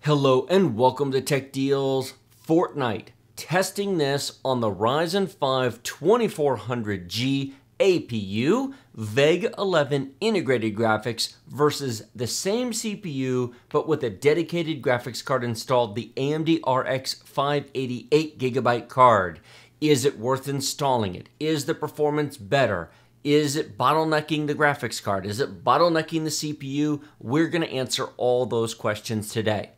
Hello and welcome to Tech Deals Fortnite. Testing this on the Ryzen 5 2400G APU, Vega 11 integrated graphics versus the same CPU but with a dedicated graphics card installed, the AMD RX 580 8GB card. Is it worth installing it? Is the performance better? Is it bottlenecking the graphics card? Is it bottlenecking the CPU? We're going to answer all those questions today.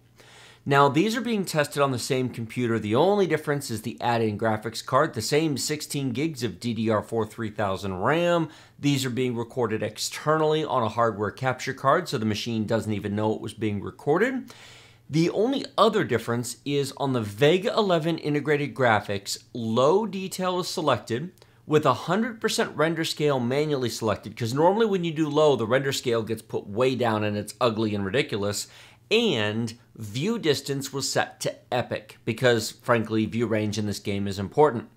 Now, these are being tested on the same computer. The only difference is the add-in graphics card, the same 16 gigs of DDR4 3000 RAM. These are being recorded externally on a hardware capture card, so the machine doesn't even know it was being recorded. The only other difference is on the Vega 11 integrated graphics, low detail is selected with 100% render scale manually selected, because normally when you do low, the render scale gets put way down and it's ugly and ridiculous. And view distance was set to epic because, frankly, view range in this game is important.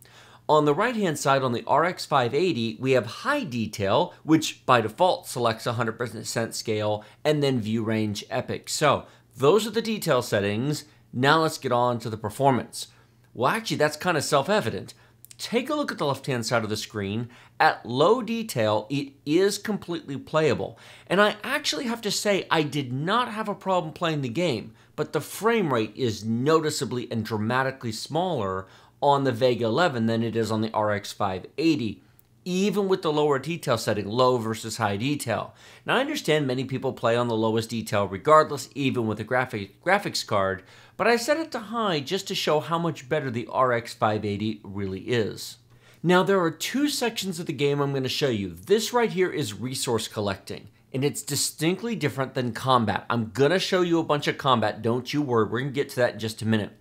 On the right-hand side, on the RX 580, we have high detail, which by default selects 100% scale, and then view range epic. So those are the detail settings. Now let's get on to the performance. Well, actually, that's kind of self-evident. Take a look at the left-hand side of the screen. At low detail, it is completely playable. And I actually have to say, I did not have a problem playing the game, but the frame rate is noticeably and dramatically smaller on the Vega 11 than it is on the RX 580, even with the lower detail setting, low versus high detail. Now, I understand many people play on the lowest detail regardless, even with a graphics card, but I set it to high just to show how much better the RX 580 really is. Now, there are two sections of the game I'm going to show you. This right here is resource collecting, and it's distinctly different than combat. I'm going to show you a bunch of combat, don't you worry, we're going to get to that in just a minute.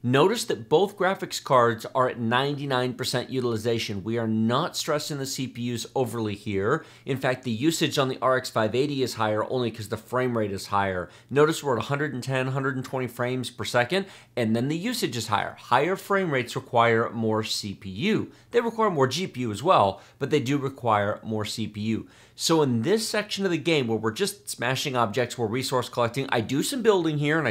Notice that both graphics cards are at 99% utilization. We are not stressing the CPUs overly here. In fact, the usage on the RX 580 is higher only because the frame rate is higher. Notice we're at 110, 120 frames per second, and then the usage is higher. Higher frame rates require more CPU. They require more GPU as well, but they do require more CPU. So in this section of the game where we're just smashing objects, we're resource collecting, I do some building here, and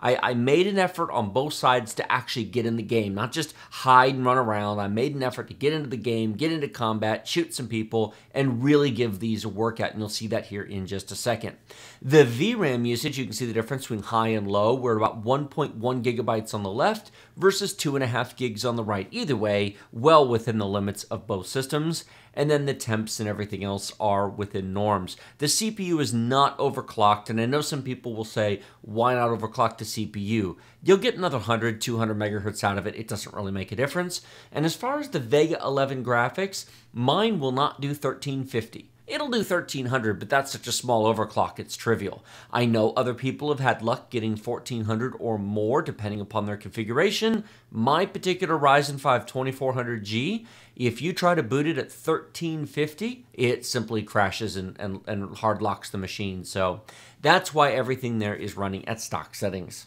I made an effort on both sides to actually get in the game, not just hide and run around. I made an effort to get into the game, get into combat, shoot some people, and really give these a workout, and you'll see that here in just a second. The VRAM usage, you can see the difference between high and low. We're at about 1.1 gigabytes on the left versus 2.5 gigs on the right. Either way, well within the limits of both systems. And then the temps and everything else are within norms. The CPU is not overclocked, and I know some people will say, why not overclock the CPU? You'll get another 100, 200 megahertz out of it. It doesn't really make a difference. And as far as the Vega 11 graphics, mine will not do 1350. It'll do 1300, but that's such a small overclock, it's trivial. I know other people have had luck getting 1400 or more, depending upon their configuration. My particular Ryzen 5 2400G, if you try to boot it at 1350, it simply crashes and hard locks the machine. So that's why everything there is running at stock settings.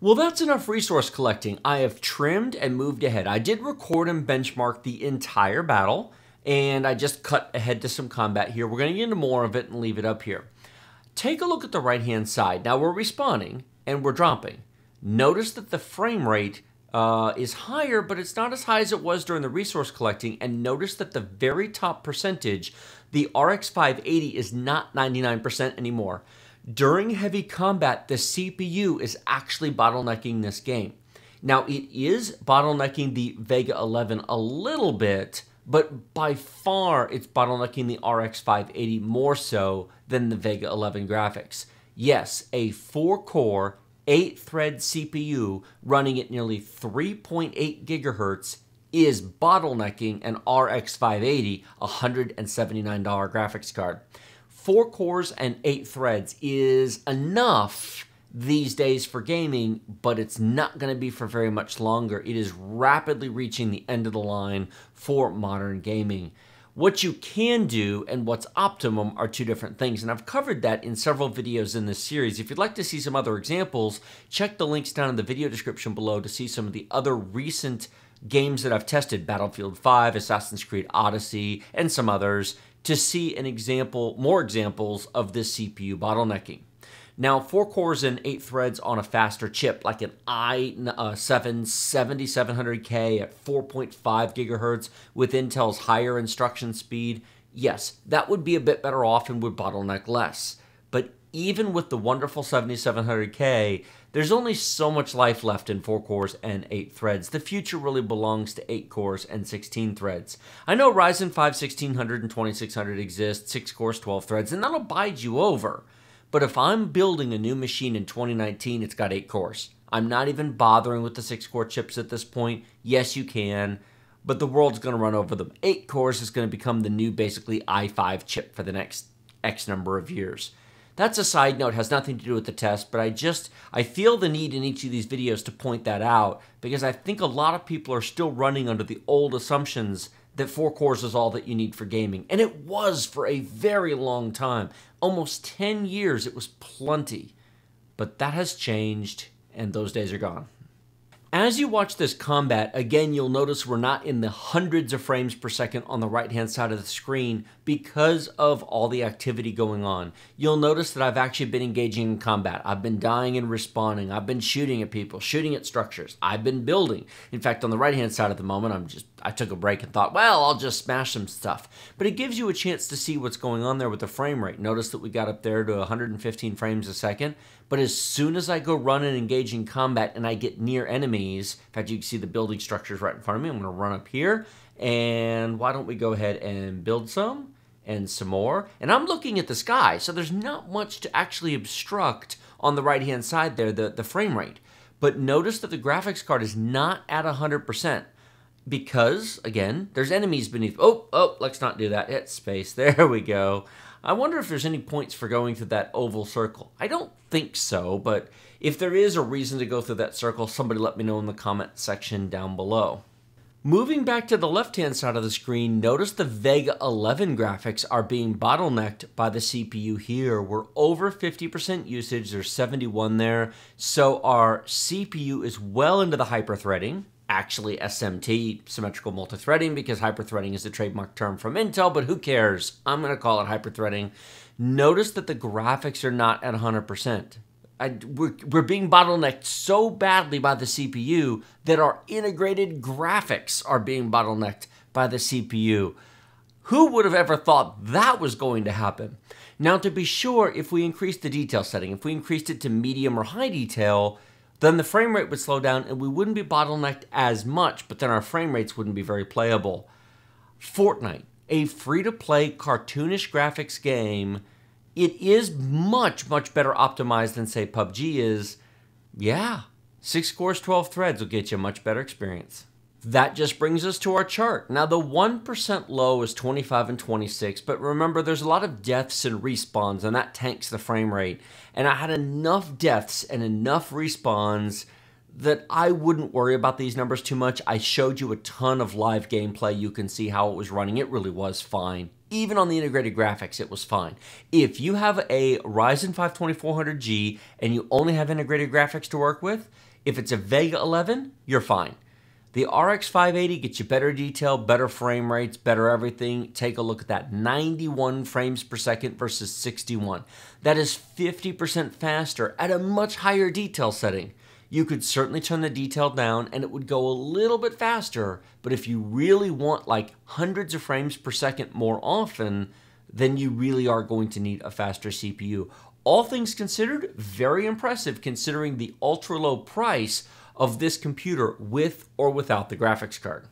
Well, that's enough resource collecting. I have trimmed and moved ahead. I did record and benchmark the entire battle, and I just cut ahead to some combat here. We're going to get into more of it and leave it up here. Take a look at the right-hand side. Now, we're respawning and we're dropping. Notice that the frame rate is higher, but it's not as high as it was during the resource collecting. And notice that the very top percentage, the RX 580 is not 99% anymore. During heavy combat, the CPU is actually bottlenecking this game. Now, it is bottlenecking the Vega 11 a little bit, but by far it's bottlenecking the RX 580 more so than the Vega 11 graphics. Yes, a 4-core, 8-thread CPU running at nearly 3.8 gigahertz is bottlenecking an RX 580 $179 graphics card. 4 cores and 8 threads is enough these days for gaming, but it's not going to be for very much longer. It is rapidly reaching the end of the line for modern gaming. What you can do and what's optimum are two different things, and I've covered that in several videos in this series. If you'd like to see some other examples, check the links down in the video description below to see some of the other recent games that I've tested, Battlefield 5, Assassin's Creed Odyssey, and some others, to see an example, more examples of this CPU bottlenecking. Now, 4 cores and 8 threads on a faster chip, like an i7 7700K at 4.5 gigahertz with Intel's higher instruction speed, yes, that would be a bit better off and would bottleneck less. But even with the wonderful 7700K, there's only so much life left in 4 cores and 8 threads. The future really belongs to 8 cores and 16 threads. I know Ryzen 5 1600 and 2600 exist, 6 cores, 12 threads, and that'll bide you over. But if I'm building a new machine in 2019, it's got 8 cores. I'm not even bothering with the 6-core chips at this point. Yes, you can, but the world's going to run over them. 8 cores is going to become the new, basically, i5 chip for the next X number of years. That's a side note, has nothing to do with the test, but I feel the need in each of these videos to point that out because I think a lot of people are still running under the old assumptions that 4 cores is all that you need for gaming. And it was for a very long time. Almost 10 years, it was plenty. But that has changed, and those days are gone. As you watch this combat, again, you'll notice we're not in the hundreds of frames per second on the right-hand side of the screen because of all the activity going on. You'll notice that I've actually been engaging in combat. I've been dying and respawning. I've been shooting at people, shooting at structures. I've been building. In fact, on the right-hand side at the moment, I took a break and thought, well, I'll just smash some stuff. But it gives you a chance to see what's going on there with the frame rate. Notice that we got up there to 115 frames a second. But as soon as I go run and engage in combat and I get near enemies, in fact, you can see the building structures right in front of me. I'm going to run up here. And why don't we go ahead and build some and some more. And I'm looking at the sky, so there's not much to actually obstruct on the right-hand side there, the frame rate. But notice that the graphics card is not at 100%. Because, again, there's enemies beneath. Oh, let's not do that. Hit space. There we go. I wonder if there's any points for going through that oval circle. I don't think so, but if there is a reason to go through that circle, somebody let me know in the comment section down below. Moving back to the left-hand side of the screen, notice the Vega 11 graphics are being bottlenecked by the CPU here. We're over 50% usage. There's 71 there. So our CPU is well into the hyper-threading. Actually SMT, symmetrical multithreading, because hyperthreading is the trademark term from Intel, but who cares? I'm going to call it hyperthreading. Notice that the graphics are not at 100%. We're being bottlenecked so badly by the CPU that our integrated graphics are being bottlenecked by the CPU. Who would have ever thought that was going to happen? Now, to be sure, if we increase the detail setting, if we increased it to medium or high detail, then the frame rate would slow down and we wouldn't be bottlenecked as much, but then our frame rates wouldn't be very playable. Fortnite, a free-to-play cartoonish graphics game, it is much, much better optimized than, say, PUBG is. Yeah, 6 cores, 12 threads will get you a much better experience. That just brings us to our chart. Now, the 1% low is 25 and 26, but remember, there's a lot of deaths and respawns, and that tanks the frame rate. And I had enough deaths and enough respawns that I wouldn't worry about these numbers too much. I showed you a ton of live gameplay. You can see how it was running. It really was fine. Even on the integrated graphics, it was fine. If you have a Ryzen 5 2400G and you only have integrated graphics to work with, if it's a Vega 11, you're fine. The RX 580 gets you better detail, better frame rates, better everything. Take a look at that. 91 frames per second versus 61. That is 50% faster at a much higher detail setting. You could certainly turn the detail down and it would go a little bit faster, but if you really want like hundreds of frames per second more often, then you really are going to need a faster CPU. All things considered, very impressive considering the ultra low price of this computer with or without the graphics card.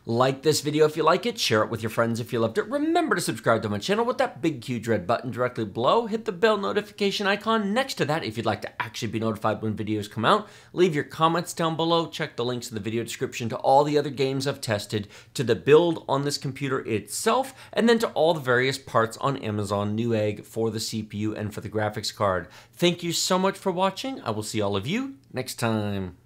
Like this video if you like it, share it with your friends if you loved it. Remember to subscribe to my channel with that big huge red button directly below. Hit the bell notification icon next to that if you'd like to actually be notified when videos come out. Leave your comments down below. Check the links in the video description to all the other games I've tested, to the build on this computer itself, and then to all the various parts on Amazon Newegg for the CPU and for the graphics card. Thank you so much for watching. I will see all of you next time.